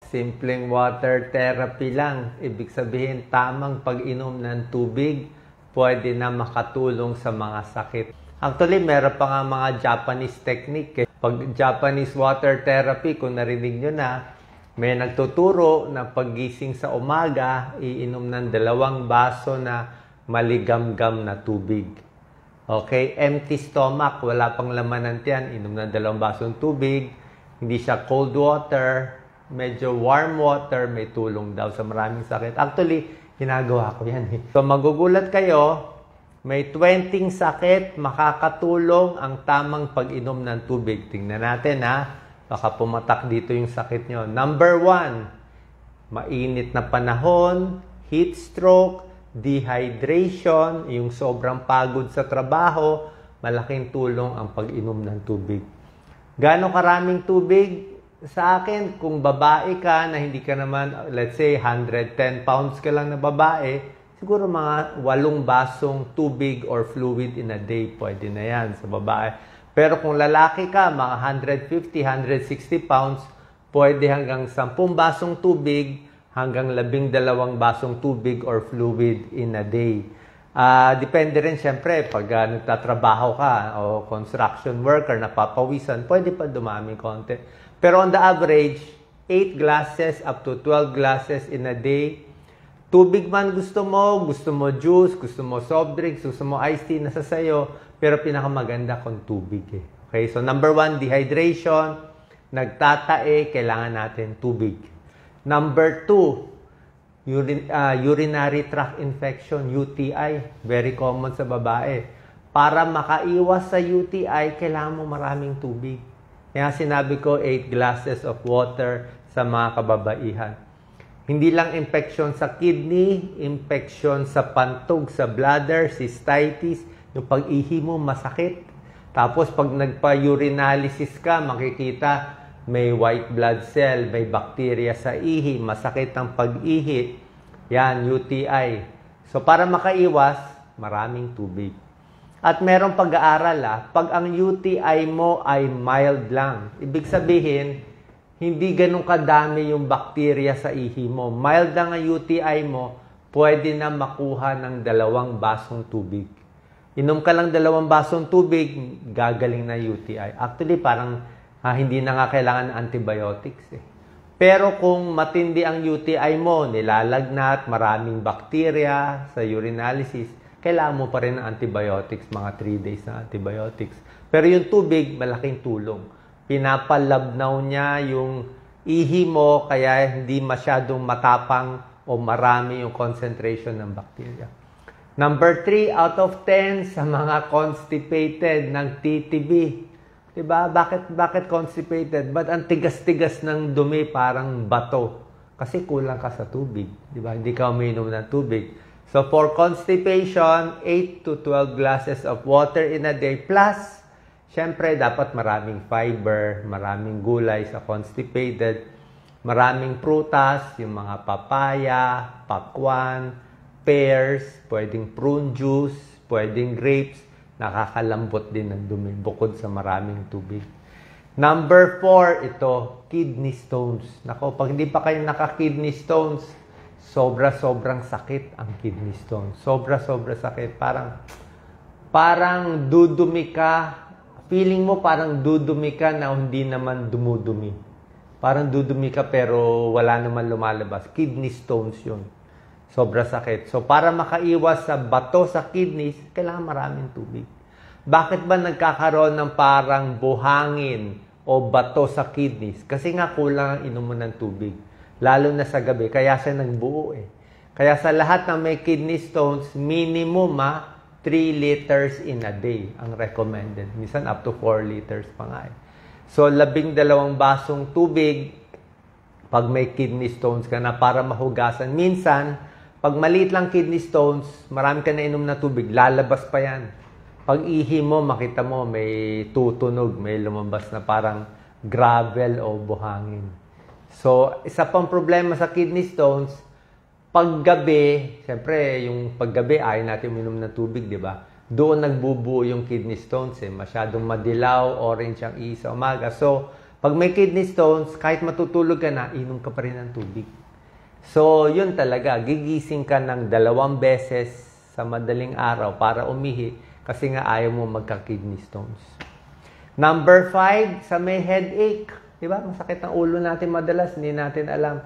simpleng water therapy lang. Ibig sabihin, tamang pag-inom ng tubig, pwede na makatulong sa mga sakit. Actually, meron pa nga mga Japanese technique. Pag Japanese water therapy, kung narinig nyo na, may nagtuturo na paggising sa umaga, iinom ng 2 baso na maligamgam na tubig. Okay? Empty stomach, wala pang laman ng tiyan, inom ng 2 basong tubig. Hindi siya cold water, medyo warm water, may tulong daw sa maraming sakit. Actually, ginagawa ko yan. So, magugulat kayo, may 20 sakit, makakatulong ang tamang pag-inom ng tubig. Tingnan natin ha, baka pumatak dito yung sakit nyo. Number 1, mainit na panahon, heat stroke, dehydration, yung sobrang pagod sa trabaho, malaking tulong ang pag-inom ng tubig. Gaano karaming tubig? Sa akin, kung babae ka na hindi ka naman, let's say, 110 pounds ka lang na babae, siguro mga 8 basong tubig or fluid in a day, pwede na yan sa babae. Pero kung lalaki ka, mga 150, 160 pounds, pwede hanggang 10 basong tubig, hanggang 12 basong tubig or fluid in a day. Depende rin siyempre pag nagtatrabaho ka o construction worker, napapawisan, pwede pa dumami konti. Pero on the average, 8 glasses up to 12 glasses in a day. Tubig man gusto mo juice, gusto mo soft drinks, gusto mo iced tea, nasa sayo. Pero pinakamaganda kung tubig eh. Okay, so number 1, dehydration. Nagtatae, kailangan natin tubig. Number 2, urinary tract infection, UTI. Very common sa babae. Para makaiwas sa UTI, kailangan mo maraming tubig. Kaya sinabi ko, 8 glasses of water sa mga kababaihan. Hindi lang infection sa kidney, infection sa pantog, sa bladder, cystitis, yung pag-ihi mo masakit. Tapos pag nagpa-urinalysis ka, makikita may white blood cell, may bacteria sa ihi, masakit ang pag-ihi. Yan, UTI. So para makaiwas, maraming tubig. At merong pag-aaral pag ang UTI mo ay mild lang. Ibig sabihin, hindi ganun kadami yung bacteria sa ihi mo. Mild lang ang UTI mo, pwede na makuha ng 2 basong tubig. Inom ka lang 2 basong tubig, gagaling na UTI. Actually, parang hindi na nga kailangan ng antibiotics eh. Pero kung matindi ang UTI mo, nilalagnat, maraming bacteria sa urinalysis, kailangan mo pa rin ng antibiotics, mga 3 days na antibiotics. Pero yung tubig, malaking tulong. Pinapalabnaw niya yung ihi mo, kaya hindi masyadong matapang o marami yung concentration ng bacteria. Number 3 out of 10 sa mga constipated ng TTB. Diba? Bakit constipated? Ba't ang tigas-tigas ng dumi parang bato? Kasi kulang ka sa tubig. Diba? Hindi ka uminom ng tubig. So for constipation, 8 to 12 glasses of water in a day. Plus, syempre dapat maraming fiber, maraming gulay sa constipated, maraming prutas, yung mga papaya, pakwan, pears, pwedeng prune juice, pwedeng grapes, nakakalambot din ng dumi bukod sa maraming tubig. Number 4, ito, kidney stones. Nako, pag hindi pa kayo naka-kidney stones, sobrang sakit ang kidney stones. Sobra sakit. Parang dudumi ka. Feeling mo parang dudumi ka na hindi naman dumudumi. Parang dudumi ka pero wala naman lumalabas. Kidney stones yun. Sobra sakit. So, para makaiwas sa bato sa kidneys, kailangan maraming tubig. Bakit ba nagkakaroon ng parang buhangin o bato sa kidneys? Kasi nga kulang ang inom mo ng tubig. Lalo na sa gabi. Kaya siya nagbuo eh. Kaya sa lahat ng may kidney stones, minimum 3 liters in a day ang recommended. Minsan up to 4 liters pa nga eh. So, 12 basong tubig pag may kidney stones ka na para mahugasan. Minsan, pag maliit lang kidney stones, marami ka na inom na tubig, lalabas pa yan. Pag ihi mo, makita mo, may tutunog, may lumabas na parang gravel o buhangin. So, isa pang problema sa kidney stones, paggabi, siyempre, yung paggabi, ayaw natin uminom ng tubig, di ba? Doon nagbubuo yung kidney stones, eh. Masyadong madilaw, orange ang ihi sa umaga. So, Pag may kidney stones, kahit matutulog ka na, inom ka pa rin ng tubig. So, yun talaga. Gigising ka ng 2 beses sa madaling araw para umihi kasi nga ayaw mo magka-kidney stones. Number 5, sa may headache. Diba? Masakit ang ulo natin madalas, hindi natin alam.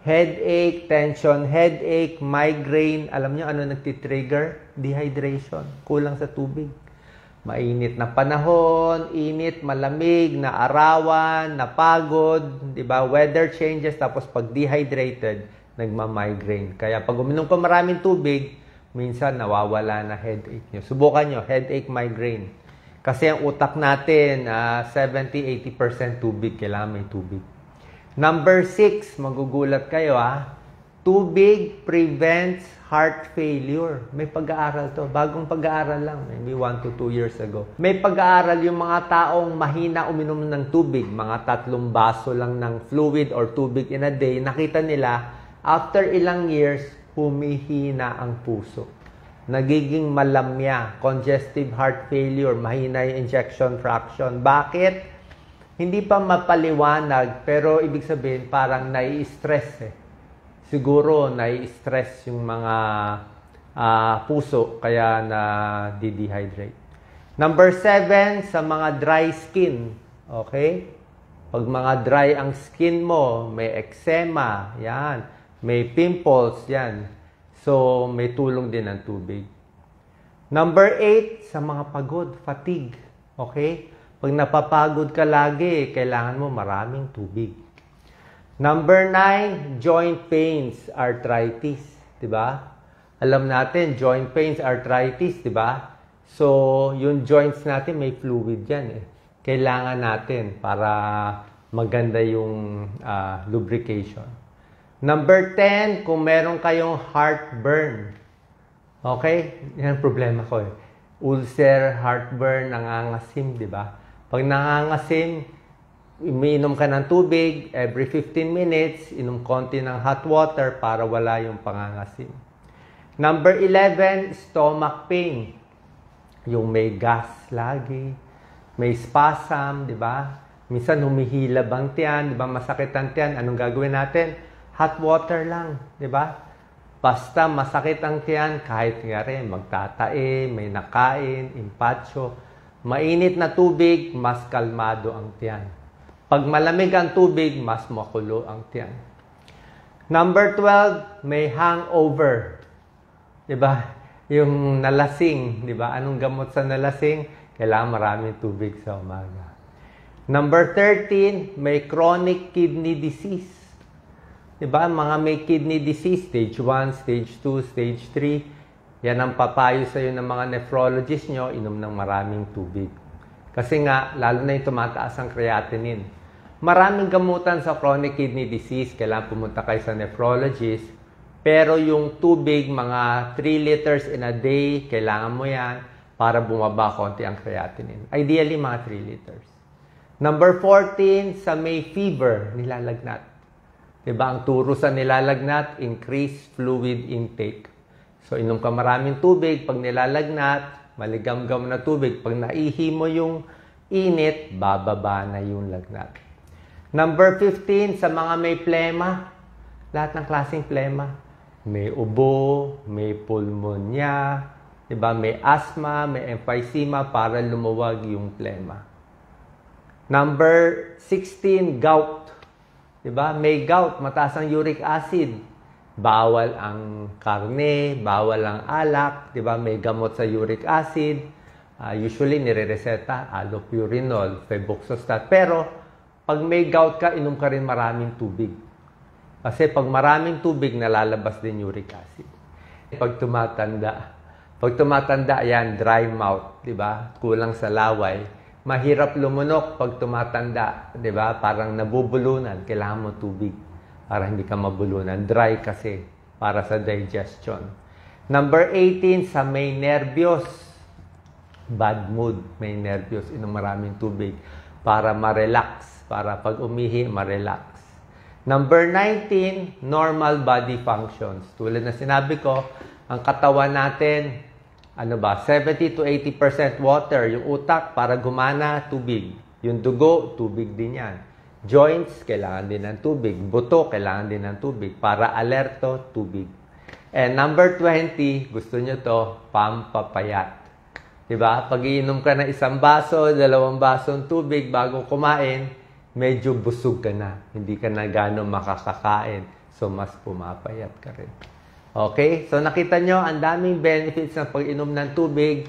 Headache, tension, headache, migraine. Alam nyo ano nagtitrigger? Dehydration. Kulang sa tubig. Mainit na panahon, init, malamig, naarawan, napagod, di ba? Weather changes, tapos pag dehydrated, nagma-migraine. Kaya pag uminom ka maraming tubig, minsan nawawala na headache nyo. Subukan nyo, headache, migraine. Kasi ang utak natin, 70-80% tubig. Kailangan may tubig. Number 6, magugulat kayo tubig prevents heart failure. May pag-aaral to. Bagong pag-aaral lang. Maybe 1 to 2 years ago. May pag-aaral yung mga taong mahina uminom ng tubig. Mga 3 baso lang ng fluid or tubig in a day. Nakita nila, after ilang years, humihina ang puso. Nagiging malamya. Congestive heart failure. Mahina yung ejection fraction. Bakit? Hindi pa mapaliwanag, pero ibig sabihin parang nai-stress Siguro nai-stress yung mga puso, kaya na-dehydrate. Number 7, sa mga dry skin. Okay? Pag mga dry ang skin mo, may eczema, yan. May pimples, yan. So, may tulong din ang tubig. Number 8, sa mga pagod, fatigue. Okay? Pag napapagod ka lagi, kailangan mo maraming tubig. Number 9, joint pains, arthritis. Diba? Alam natin, joint pains, arthritis, diba? So, yung joints natin may fluid yan Kailangan natin para maganda yung lubrication. Number 10, kung meron kayong heartburn. Okay? Yan ang problema ko Ulcer, heartburn, nangangasim, diba? Pag nangangasim, umiinom ka ng tubig, every 15 minutes, inom konti ng hot water para wala yung pangangasim. Number 11, stomach pain. Yung may gas lagi, may spasm, di ba? Minsan humihilab ang tiyan, di ba? Masakit ang tiyan. Anong gagawin natin? Hot water lang, di ba? Basta masakit ang tiyan, kahit nga rin, magtatae, may nakain, impatso. Mainit na tubig, mas kalmado ang tiyan. Pag malamig ang tubig, mas makulo ang tiyan. Number 12, may hangover. Diba? Yung nalasing, diba? Anong gamot sa nalasing? Kailangan maraming tubig sa umaga. Number 13, may chronic kidney disease. Diba? Mga may kidney disease, stage 1, stage 2, stage 3. Yan ang papayo sa iyo ng mga nephrologist nyo, inom ng maraming tubig. Kasi nga, lalo na yung tumataas ang creatinine. Maraming gamutan sa chronic kidney disease, kailangan pumunta kayo sa nephrologist. Pero yung tubig, mga 3 liters in a day, kailangan mo yan para bumaba konti ang creatinine. Ideally, mga 3 liters. Number 14, sa may fever, nilalagnat. Diba? Ang turo sa nilalagnat, increase fluid intake. So, inom ka maraming tubig. Pag nilalagnat, maligamgam na tubig. Pag naihi mo yung init, bababa na yung lagnat. Number 15, sa mga may plema. Lahat ng klaseng plema. May ubo, may pulmonya, diba? May asthma, may emphysema para lumuwag yung plema. Number 16, gout. Diba? May gout, mataas ang uric acid. Bawal ang karne, bawal ang alak, di ba? May gamot sa uric acid. Usually, nire-reseta, allopurinol, febuxostat. Pero, pag may gout ka, inom ka rin maraming tubig. Kasi pag maraming tubig, nalalabas din uric acid. Pag tumatanda, yan, dry mouth, di ba? Kulang sa laway. Mahirap lumunok pag tumatanda, di ba? Parang nabubulunan, kailangan mo tubig. Para hindi ka mabulunan. Dry kasi para sa digestion. Number 18, sa may nervyos. Bad mood, may nervyos. Inom maraming tubig para ma-relax. Para pag umihi, ma-relax. Number 19, normal body functions. Tulad na sinabi ko, ang katawan natin, 70 to 80% water. Yung utak, para gumana, tubig. Yung dugo, tubig din yan. Joints, kailangan din ng tubig. Buto, kailangan din ng tubig. Para alerto, tubig. And number 20, gusto nyo to, pampapayat. Diba? Pag iinom ka ng 1 baso, 2 basong tubig bago kumain, medyo busog ka na. Hindi ka na gano'ng makakakain. So, mas pumapayat ka rin. Okay? So, nakita nyo, ang daming benefits ng pag-inom ng tubig.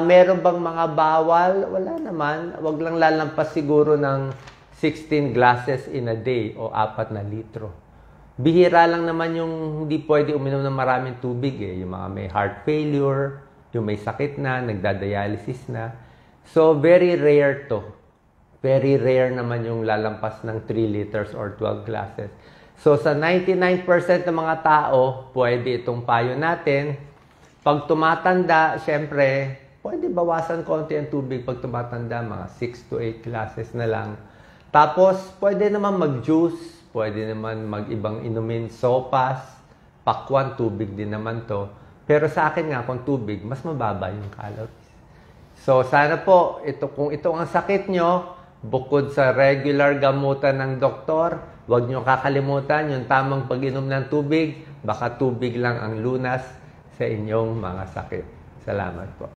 Meron bang mga bawal? Wala naman. Huwag lang lalampas siguro ng 16 glasses in a day o 4 na litro. Bihira lang naman yung hindi pwede uminom ng maraming tubig eh. Yung mga may heart failure, yung may sakit na, nagdadialysis na. So, very rare to. Very rare naman yung lalampas ng 3 liters or 12 glasses. So, sa 99% ng mga tao, pwede itong payo natin. Pag tumatanda, syempre, pwede bawasan konti ang tubig pag tumatanda, mga 6 to 8 glasses na lang. Tapos, pwede naman mag-juice, pwede naman mag-ibang inumin, sopas, pakwan, tubig din naman to. Pero sa akin nga, kung tubig, mas mababa yung calories. So, sana po, kung ito ang sakit nyo, bukod sa regular gamutan ng doktor, huwag nyo kakalimutan yung tamang pag-inom ng tubig. Baka tubig lang ang lunas sa inyong mga sakit. Salamat po.